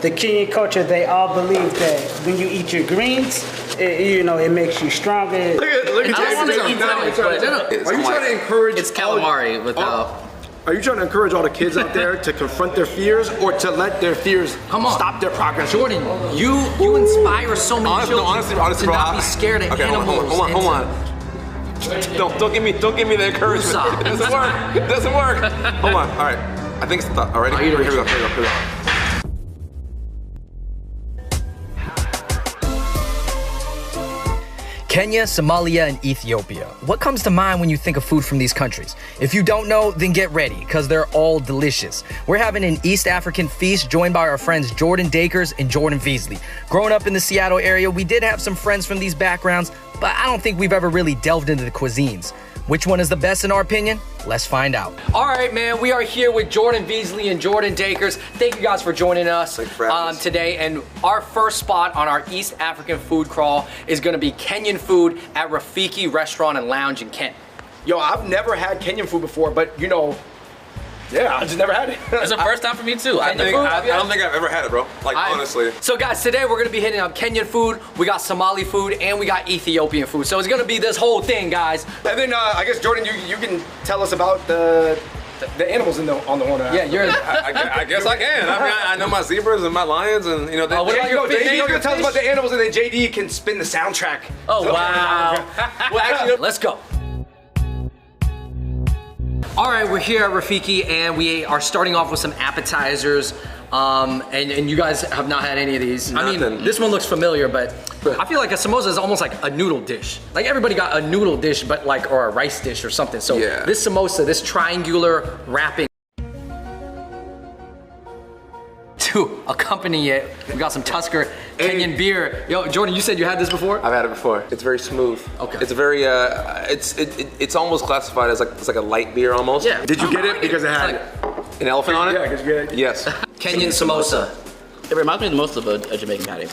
The Kenyan culture, they all believe that when you eat your greens, it makes you stronger. Look at I want to eat Are you trying to encourage? It's calamari without. Are you trying to encourage all the kids out there to confront their fears or to let their fears stop their progress? Jordan, you inspire so many children to not be scared of animals. Hold on. Don't give me the encouragement. It doesn't work. It doesn't work. Hold on. All right. I think it's all right. Here we go. Kenya, Somalia, and Ethiopia. What comes to mind when you think of food from these countries? If you don't know, then get ready, because they're all delicious. We're having an East African feast joined by our friends Jordan Dakers and Jordan Veasley. Growing up in the Seattle area, we did have some friends from these backgrounds, but I don't think we've ever really delved into the cuisines. Which one is the best in our opinion? Let's find out. All right, man, we are here with Jordan Veasley and Jordan Dakers. Thank you guys for joining us today. And our first spot on our East African food crawl is gonna be Kenyan food at Rafiki Restaurant and Lounge in Kent. Yo, I've never had Kenyan food before, but yeah, I just never had it. It's the first time for me too. I don't think I've ever had it, bro. Honestly. So guys, today we're gonna be hitting up Kenyan food, we got Somali food, and we got Ethiopian food. So it's gonna be this whole thing, guys. And then I guess Jordan, you can tell us about the animals on the horn. Yeah, you're. I guess I can. I mean, I know my zebras and my lions, and what about your JD's gonna tell us about the animals, and then JD can spin the soundtrack. Oh wow. Well, actually, let's go. All right, we're here at Rafiki and we are starting off with some appetizers. And you guys have not had any of these. Nothing. I mean, this one looks familiar, but I feel like a samosa is almost like a noodle dish. Like everybody got a noodle dish, but or a rice dish or something. So this samosa, this triangular wrapping. To accompany it, we got some Tusker Kenyan beer. Yo, Jordan, you said you had this before? I've had it before. It's very smooth. Okay. It's very it's almost classified as like a light beer almost. Yeah. Did you get it because it had an elephant on it? Yeah, because you get it. Yes. Kenyan samosa. It reminds me the most of a Jamaican patty.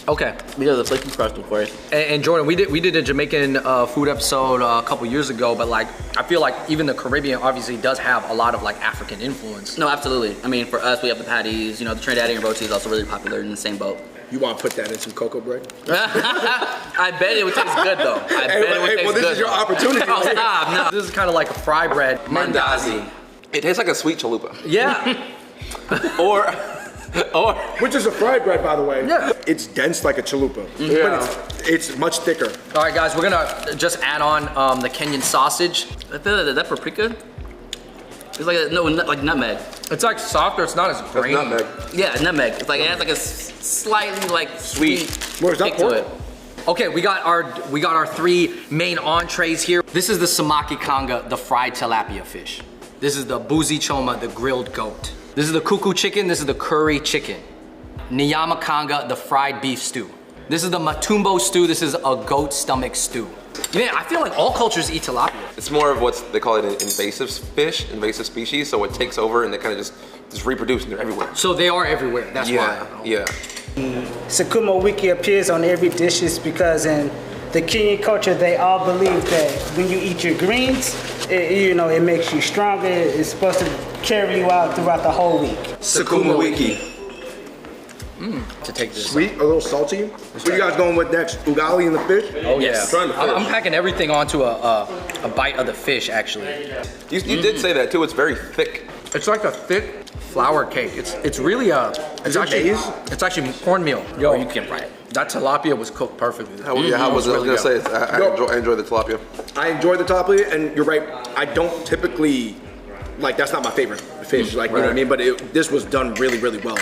Okay. Because of the flaky crust, of course. And Jordan, we did a Jamaican food episode a couple years ago, but like I feel like even the Caribbean obviously does have a lot of like African influence. No, absolutely. I mean, for us, we have the patties. The Trinidadian roti is also really popular in the same boat. You want to put that in some cocoa bread? I bet it would taste good though. I bet it would taste good. This is your opportunity. Oh, stop! No, this is kind of like a fry bread. Mandazi. It tastes like a sweet chalupa. Yeah. or which is a fried bread, by the way. Yeah. It's dense like a chalupa, but it's much thicker. All right, guys, we're gonna just add on the Kenyan sausage. I feel like that paprika. It's like like nutmeg. It's like softer. It's not as grainy. That's nutmeg. Yeah, nutmeg. It's like it has like a slightly like sweet Where's that kick to it. Okay, we got our three main entrees here. This is the samaki kanga, the fried tilapia fish. This is the buzi choma, the grilled goat. This is the kuku chicken, this is the curry chicken. Nyama kanga, the fried beef stew. This is the matumbo stew, this is a goat stomach stew. Man, I feel like all cultures eat tilapia. It's more of they call it an invasive fish, invasive species, so it takes over and they kind of just reproduce and they're everywhere. So they are everywhere, that's why. Yeah. Sukuma wiki appears on every dishes because in the Kenyan culture, they all believe that when you eat your greens, it makes you stronger. It's supposed to carry you out throughout the whole week. Sukuma wiki. To take this. Sweet, a little salty. What are you guys going with next? Ugali and the fish? Oh yes. Trying the fish. I'm packing everything onto a bite of the fish actually. You did say that too. It's very thick. It's like a thick flour cake. It's really Is it maize? It's actually cornmeal. Yo, you can fry it. That tilapia was cooked perfectly. How was it? I was gonna say I enjoy the tilapia. I enjoy the tilapia, and you're right. I don't typically that's not my favorite fish. You know what I mean? But this was done really, really well.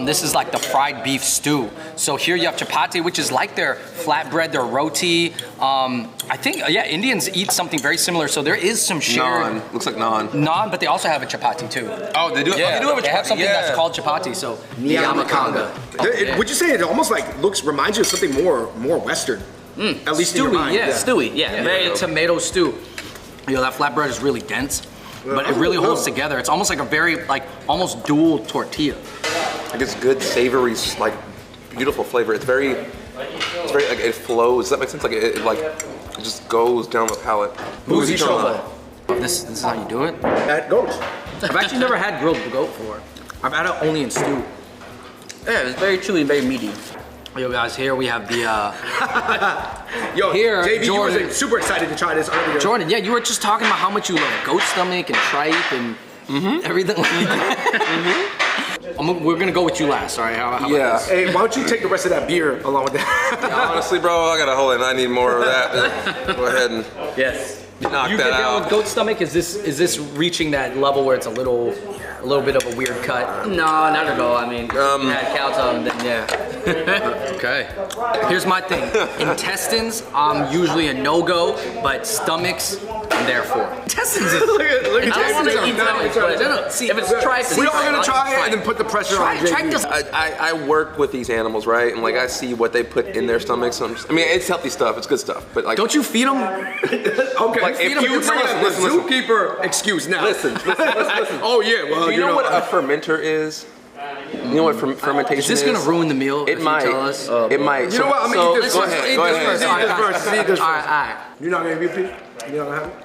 This is like the fried beef stew. So here you have chapati, which is like their flatbread, their roti. I think Indians eat something very similar. So there is some shared Naan. Looks like naan. Naan, but they also have a chapati too. Oh, they do. Yeah, they do have a they have something that's called chapati. So nyama kanga. Would you say it almost reminds you of something more Western? At least in your mind. Yeah. Stewy, yeah. Very tomato stew. That flatbread is really dense, but it really holds together. It's almost like a very almost dual tortilla. Like it's good, savory, beautiful flavor. It's very it flows. Does that make sense? It just goes down the palate. Buzi choma. This is how you do it? That goes. I've actually never had grilled goat before. I've had it only in stew. Yeah, it's very chewy and very meaty. Yo guys, here we have the Yo, here, JB, Jordan. you was super excited to try this earlier. Jordan, yeah, you were just talking about how much you love goat stomach and tripe and everything like that. We're gonna go with you last, all right? How about this? Hey, why don't you take the rest of that beer along with that? Yeah, honestly, bro, I gotta hold it. I need more of that. Go ahead and knock You that get down out. with goat stomach? Is this reaching that level where it's a little bit of a weird cut? No, not at all. I mean, you had cow tongue, then yeah. Okay. Here's my thing. Intestines, I'm usually a no-go, but stomachs, I'm there for. Intestines is... look at I don't want to eat stomachs, but no, see, if it's tripe, We're all gonna try it and then put the pressure on JB. Tripe does... I work with these animals, right? And like I see what they put in their stomachs. I mean, it's healthy stuff. It's good stuff. But like, Don't you feed them? Okay, Like, if if you you- bring up the listen. zookeeper excuse now. listen. Oh yeah, well, Do you know what a fermenter is? You know what fermentation is? Is this gonna ruin the meal It if might. you tell us? It might. You know what? I'm gonna eat this Go first. ahead. Eat Go this ahead. first. Eat this first. Eat this All first. right. You're not gonna repeat? You're not gonna have it?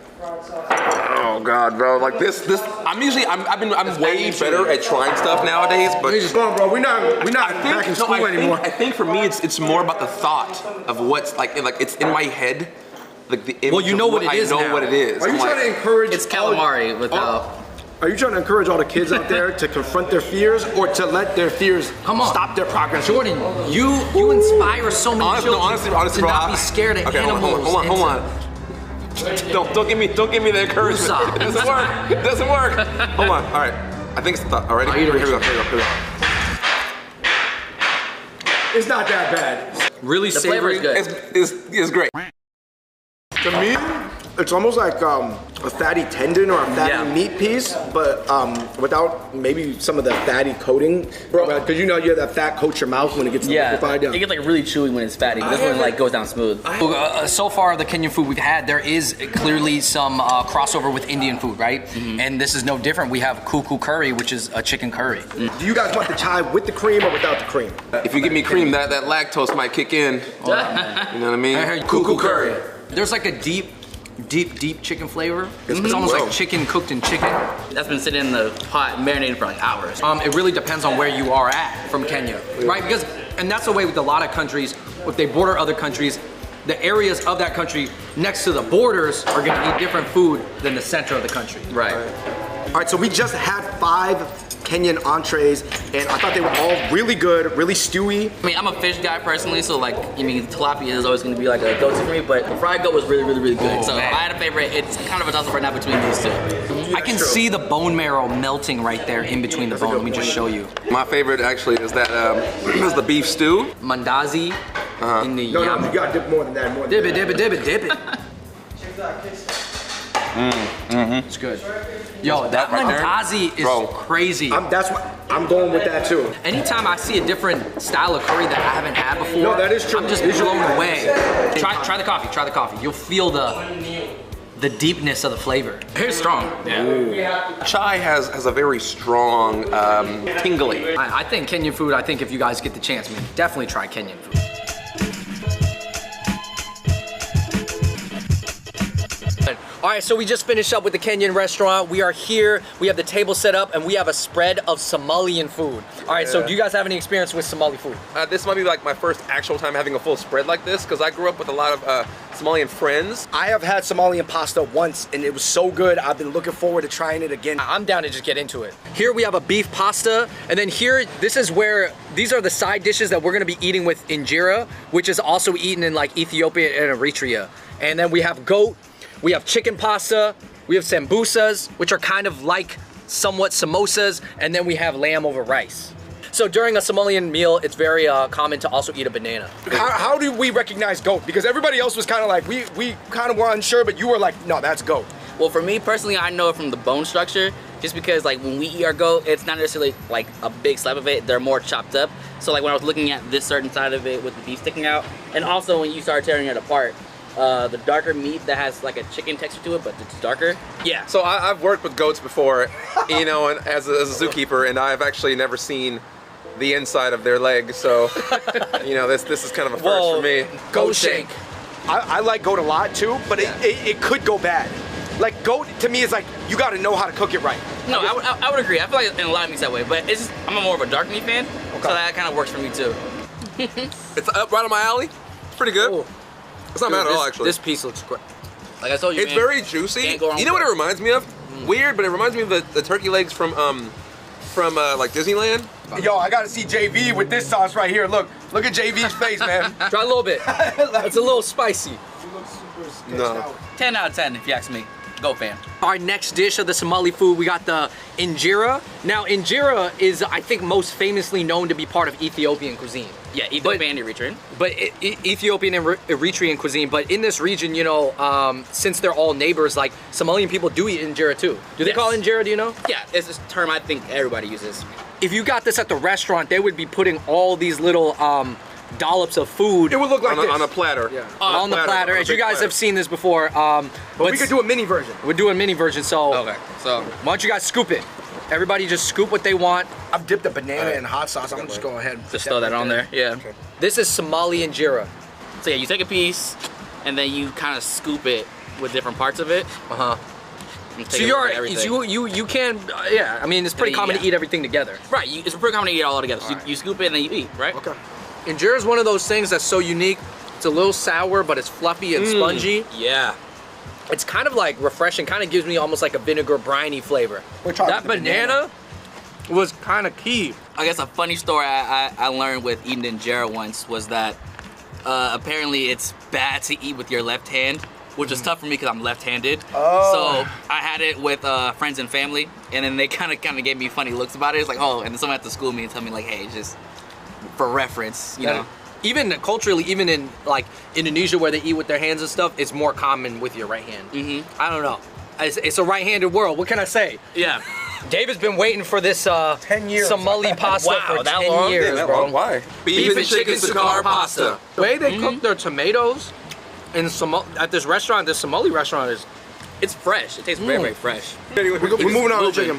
Oh God, bro! Like this. I'm way better at trying stuff nowadays. But Come on, bro. We're not back in school anymore. I think for me, it's more about the thought of what's like it's in my head. Like the image Well, you know of what it is I know now. what it is. Are you I'm trying like, to encourage? It's calamari without. Are you trying to encourage all the kids out there to confront their fears, or to let their fears Come on. stop their progress? Jordan, you inspire so many children honestly, to bro, not be scared of okay, animals. hold on. Don't give me the encouragement. Stop. It doesn't work. It doesn't work. Hold on. All right. I think it's already. Here we go. It's not that bad. Really The flavor savory. is good. It's great. To me, it's almost like a fatty tendon or a fatty meat piece, but without maybe some of the fatty coating. Bro, because you have that fat coats your mouth when it gets liquefied. It gets like really chewy when it's fatty, but this one like goes down smooth. So far, the Kenyan food we've had, there is clearly some crossover with Indian food, right? And this is no different. We have kuku curry, which is a chicken curry. Do you guys want the chai with the cream or without the cream? If you give me cream, that lactose might kick in. You know what I mean? I heard Kuku curry. There's like a deep chicken flavor. It's almost like chicken cooked in chicken. That's been sitting in the pot marinated for like hours. It really depends on where you are at from Kenya, right? Because, and that's the way with a lot of countries, if they border other countries, the areas of that country next to the borders are gonna eat different food than the center of the country. Right. All right, so we just had 5 Kenyan entrees, and I thought they were all really good, really stewy. I mean, I'm a fish guy personally, so like, I mean, tilapia is always going to be like a go-to for me, but the fried goat was really, really, really good. So if I had a favorite, it's kind of a toss-up right now between these two. I can see the bone marrow melting right there in between the bone. Let me just show you. My favorite actually is that is the beef stew. Mandazi in the No, yam. you gotta dip more than that. More than Dip it, that. dip it, dip it, dip it. It's good. Yo, that right there? mandazi is Bro. crazy. That's what I'm going with that too. Anytime I see a different style of curry that I haven't had before, No, that is true. I'm just It is blown true. away. Try the coffee, try the coffee. You'll feel the deepness of the flavor. It's strong. Yeah. Chai has a very strong tingly. I think Kenyan food, I think if you guys get the chance, man, definitely try Kenyan food. All right, so we just finished up with the Kenyan restaurant. We are here, we have the table set up, and we have a spread of Somalian food. All right, so do you guys have any experience with Somali food? This might be like my first actual time having a full spread like this because I grew up with a lot of Somalian friends. I have had Somalian pasta once, and it was so good. I've been looking forward to trying it again. I'm down to just get into it. Here we have a beef pasta, and then here, this is where, these are the side dishes that we're gonna be eating with injera, which is also eaten in like Ethiopia and Eritrea. And then we have goat, we have chicken pasta, we have sambusas, which are kind of like somewhat samosas, and then we have lamb over rice. So during a Somalian meal, it's very common to also eat a banana. How do we recognize goat? Because everybody else was kind of like, we kind of were unsure, but you were like, no, that's goat. Well, for me personally, I know it from the bone structure, just because like when we eat our goat, it's not necessarily like a big slab of it, they're more chopped up. So like when I was looking at this certain side of it with the beef sticking out, and also when you start tearing it apart, the darker meat that has like a chicken texture to it, but it's darker. Yeah. So I've worked with goats before, you know, and as a zookeeper, and I've actually never seen the inside of their leg. So, you know, this is kind of a first for me. Goat shake. I like goat a lot too, but it could go bad. Like goat to me is like, you gotta know how to cook it right. No, I would agree. I feel like in a lot of meats that way, but it's just, I'm more of a dark meat fan. So that kind of works for me too. It's up right on my alley. It's pretty good. Ooh. It's not bad at all, actually. This piece looks great. Like I told you, It's very juicy. Can't go wrong You know what with it reminds me of? Weird, but it reminds me of the turkey legs from like Disneyland. Yo, I gotta see JV with this sauce right here. Look at JV's face, man. Try a little bit. It's a little spicy. No. 10 out of 10 if you ask me. Go fam. Our next dish of the Somali food, we got the injera. Now, injera is, I think, most famously known to be part of Ethiopian cuisine. Yeah, Ethiopian and Eritrean. But Ethiopian and Eritrean cuisine. But in this region, you know, since they're all neighbors, like Somalian people do eat injera too. Do they call it injera? Do you know? Yeah, it's a term I think everybody uses. If you got this at the restaurant, they would be putting all these little dollops of food. It would look like this. On a platter. Yeah. On the platter, as you guys have seen this before. But we could do a mini version. We're doing a mini version, so Okay, so why don't you guys scoop it? Everybody just scoop what they want. I've dipped a banana in hot sauce. I'm gonna just go ahead and just throw that on there. Yeah. Okay. This is Somali injera. So yeah, you take a piece and then you kind of scoop it with different parts of it. So you can yeah. I mean, it's pretty common to eat everything together. Right. It's pretty common to eat it all together. So you scoop it and then you eat. Right. Okay. Injera is one of those things that's so unique. It's a little sour, but it's fluffy and spongy. Yeah. It's kind of like refreshing. Kind of gives me almost like a vinegar briny flavor. That banana was kind of key. I guess a funny story I learned with eating injera once was that apparently it's bad to eat with your left hand, which is tough for me because I'm left-handed. So I had it with friends and family, and then they kind of gave me funny looks about it. It's like, oh, and then someone had to school me and tell me like, hey, just for reference, you know. Even culturally, even in like Indonesia where they eat with their hands and stuff, it's more common with your right hand. I don't know. It's a right-handed world. What can I say? Yeah. David's been waiting for this 10 years. Somali pasta for 10 years, That bro. long? Why? Beef and chicken sukar pasta. The way they cook their tomatoes in at this restaurant, this Somali restaurant, It's fresh. It tastes very, very fresh. We're moving on to chicken.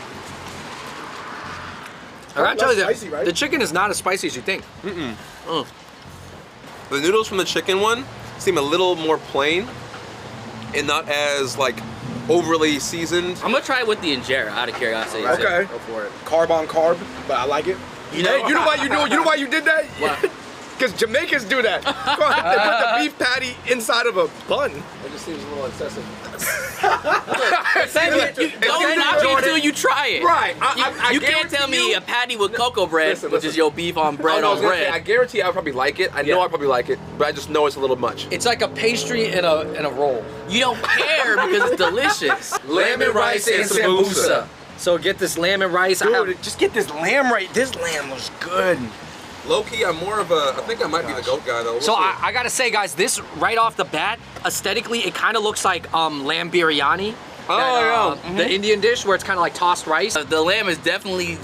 I gotta tell you, Spicy, right? the chicken is not as spicy as you think. The noodles from the chicken one seem a little more plain and not as like overly seasoned. I'm gonna try it with the injera out of curiosity. Okay. Go for it. Carb on carb, but I like it. You know why you do it? You know why you did that? Because Jamaicans do that. They put the beef patty inside of a bun. It just seems a little excessive. Don't knock me till you try it. Right. You can't tell me a patty with cocoa bread, which is your beef on bread on bread. I guarantee I'll probably like it. I know I'll probably like it, but I just know it's a little much. It's like a pastry in a roll. You don't care because it's delicious. Lamb and rice and sambusa. So get this lamb and rice. Dude, just get this lamb right. This lamb was good. Low-key, I'm more of a, I think I might be the goat guy though. So I gotta say, guys, this right off the bat, aesthetically, it kind of looks like lamb biryani. The Indian dish where it's kind of like tossed rice. The lamb is definitely,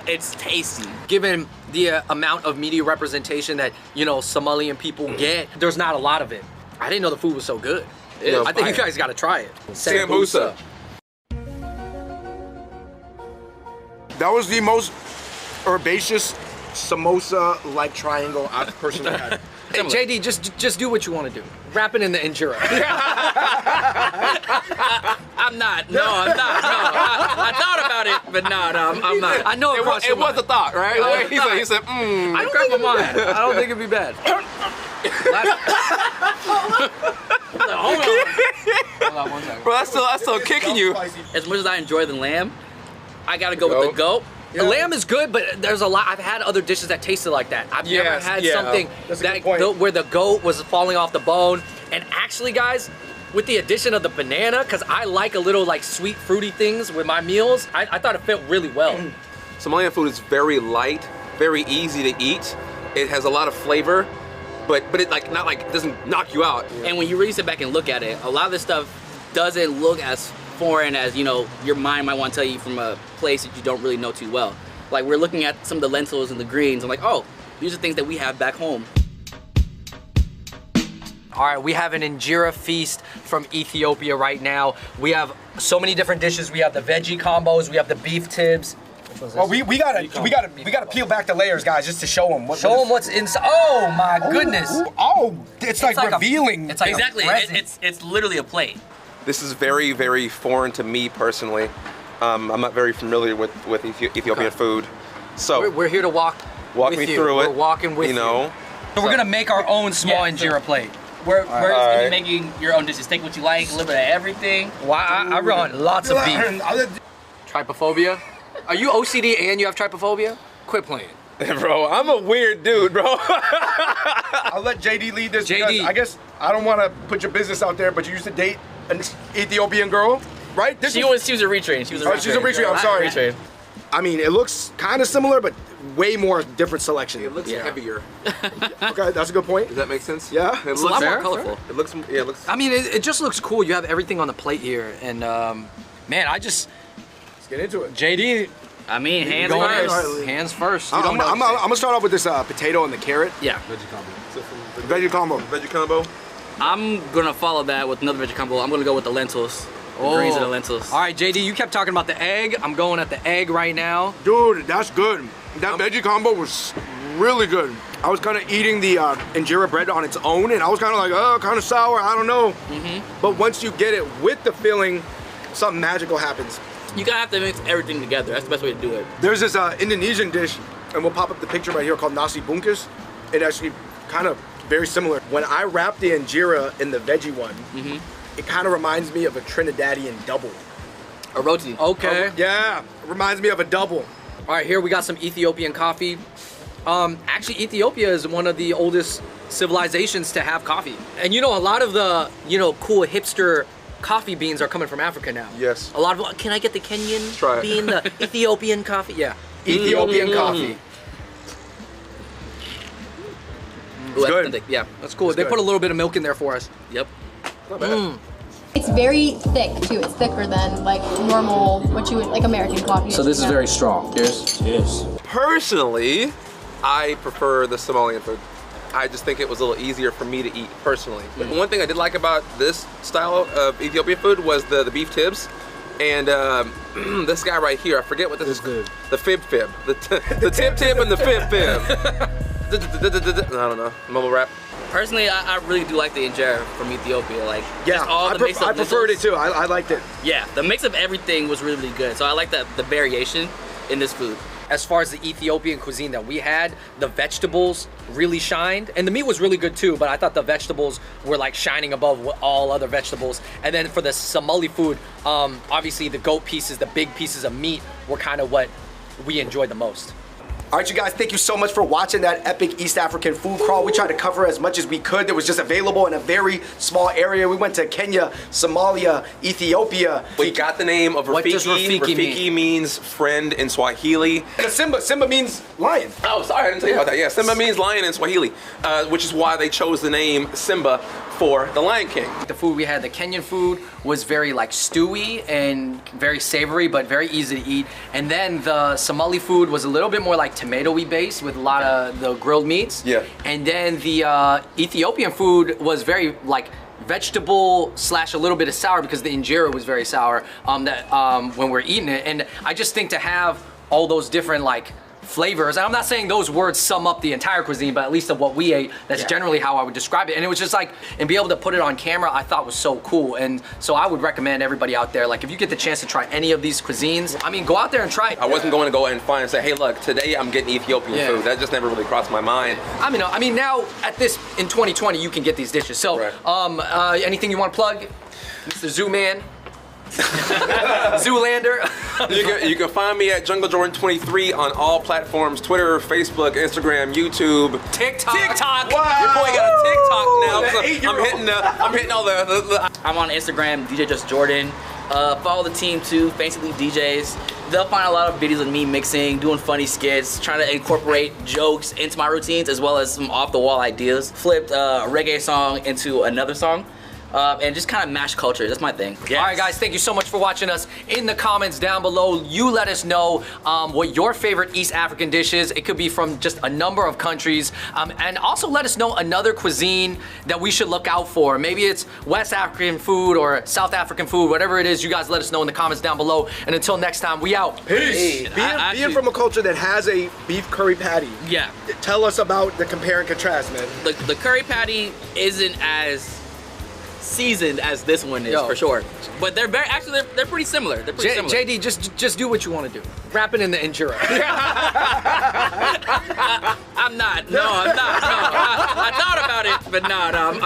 it's tasty. Given the amount of media representation that, you know, Somalian people get, there's not a lot of it. I didn't know the food was so good. I think you guys gotta try it. Sambusa. That was the most herbaceous samosa-like triangle I've personally had. Hey, JD, just do what you want to do. Wrap it in the injera. I'm not. No, I'm not. No, I thought about it, but no, I'm not. I know it was a thought, right? He said, I don't think I don't think it'd be bad. Hold on one second. bro, that's still kicking you. As much as I enjoy the lamb, I gotta go with the goat. The lamb is good, but there's a lot. I've had other dishes that tasted like that. I've never had something where the goat was falling off the bone. And actually, guys, with the addition of the banana, because I like a little like sweet, fruity things with my meals, I thought it fit really well. Somalian food is very light, very easy to eat. It has a lot of flavor, but it like not like it doesn't knock you out. And when you really sit back and look at it, a lot of this stuff doesn't look as foreign as, you know, your mind might want to tell you from a place that you don't really know too well. Like, we're looking at some of the lentils and the greens. I'm like, oh, these are things that we have back home. All right, we have an injera feast from Ethiopia right now. We have so many different dishes. We have the veggie combos. We have the beef tibs. Well, we gotta peel back the layers, guys, just to show them. Show them what's inside. Oh my goodness! Oh, it's like revealing. It's like exactly. It's literally a plate. This is very, very foreign to me personally. I'm not very familiar with Ethiopian food. So we're here to walk walk me through it. We're walking with you. know. So we're gonna make our own small Yeah, so- injera plate. We're just gonna Alright. be making your own dishes. Take what you like, a little bit of everything. Wow, I run lots of beef. Trypophobia? Are you OCD and you have trypophobia? Quit playing. Bro, I'm a weird dude, bro. I'll let JD lead this. JD. Because I guess I don't want to put your business out there, but you used to date an Ethiopian girl, right? She was a retrain. She was a retrain. She's a retrain. I'm sorry. Retrain. I mean, it looks kind of similar, but way more different selection. It looks heavier. Okay, that's a good point. Does that make sense? Yeah. It It's a lot looks more colorful. It looks. Yeah, it looks. I mean, it just looks cool. You have everything on the plate here, and man, Let's get into it. JD I mean, hands going first. first. hands first. I'm gonna start off with this potato and the carrot. Yeah. Veggie combo. Veggie combo. I'm gonna follow that with another veggie combo. I'm gonna go with the lentils. The greens and the lentils. All right, JD, you kept talking about the egg. I'm going at the egg right now. Dude, that's good. That veggie combo was really good. I was kind of eating the injera bread on its own, and I was kind of like, oh, kind of sour, I don't know. But once you get it with the filling, something magical happens. You gotta have to mix everything together. That's the best way to do it. There's this Indonesian dish, and we'll pop up the picture right here, called nasi bungkus. It actually kind of very similar. When I wrap the injera in the veggie one, it kind of reminds me of a Trinidadian double. A roti. Okay. Yeah, reminds me of a double. All right, here we got some Ethiopian coffee. Actually, Ethiopia is one of the oldest civilizations to have coffee. And you know, a lot of the, cool hipster coffee beans are coming from Africa now. Yes. A lot of, can I get the Kenyan Try it. bean, the Ethiopian coffee? Yeah. Ethiopian coffee. Ooh, good. authentic. Yeah. That's cool. They good. put a little bit of milk in there for us. Yep. Not bad. It's very thick too. It's thicker than like normal, what you would like American coffee. So this is very strong. Cheers. Cheers. Personally, I prefer the Somalian food. I just think it was a little easier for me to eat personally. But one thing I did like about this style of Ethiopian food was the beef tibs. And this guy right here, I forget what this is. Good. The fib. The tib and the fib. I don't know. Mumble rap. Personally, I really do like the injera from Ethiopia. Like, Yeah, just all the mix of I preferred it lentils. too. I liked it. Yeah, the mix of everything was really, really good. So I like the variation in this food. As far as the Ethiopian cuisine that we had, the vegetables really shined. And the meat was really good too, but I thought the vegetables were like shining above all other vegetables. And then for the Somali food, obviously the goat pieces, the big pieces of meat were kind of what we enjoyed the most. All right, you guys, thank you so much for watching that epic East African food crawl. We tried to cover as much as we could that was just available in a very small area. We went to Kenya, Somalia, Ethiopia. We got the name of What does Rafiki. Rafiki Rafiki means friend in Swahili. And Simba. Simba means lion. Oh, sorry, I didn't tell you about that. Yeah, Simba means lion in Swahili, which is why they chose the name Simba for the Lion King. The food we had, the Kenyan food, was very like stewy and very savory, but very easy to eat. And then the Somali food was a little bit more like tomato-y based with a lot of the grilled meats. Yeah. And then the Ethiopian food was very like vegetable / a little bit of sour because the injera was very sour when we're eating it. And I just think to have all those different like flavors, and I'm not saying those words sum up the entire cuisine, but at least of what we ate, that's generally how I would describe it. And it was just like, and be able to put it on camera, I thought was so cool. And so I would recommend everybody out there, like if you get the chance to try any of these cuisines, I mean, go out there and try it. I wasn't going to go and find and say, hey, look, today I'm getting Ethiopian food. That just never really crossed my mind. I mean, now at this, in 2020, you can get these dishes. So, anything you want to plug? Mr. Zoo Man? Zoolander. You can find me at Jungle Jordan 23 on all platforms: Twitter, Facebook, Instagram, YouTube, TikTok. Wow. Your boy got a TikTok now. So I'm hitting all the. I'm on Instagram, DJ Just Jordan. Follow the team too, Fancy Leaf DJs. They'll find a lot of videos of me mixing, doing funny skits, trying to incorporate jokes into my routines, as well as some off-the-wall ideas. Flipped a reggae song into another song. And just kind of mash culture. That's my thing. Yes. All right, guys, thank you so much for watching us. In the comments down below, you let us know what your favorite East African dish is. It could be from just a number of countries. And also let us know another cuisine that we should look out for. Maybe it's West African food or South African food, whatever it is, you guys let us know in the comments down below. And until next time, we out. Peace. Hey, being from a culture that has a beef curry patty, Yeah. tell us about the compare and contrast, man. The curry patty isn't as seasoned as this one is, for sure. But they're they're pretty similar. They're pretty similar. JD, just do what you want to do. Wrap it in the injera. I'm not. No, I'm not. No, I thought about it, but no, I'm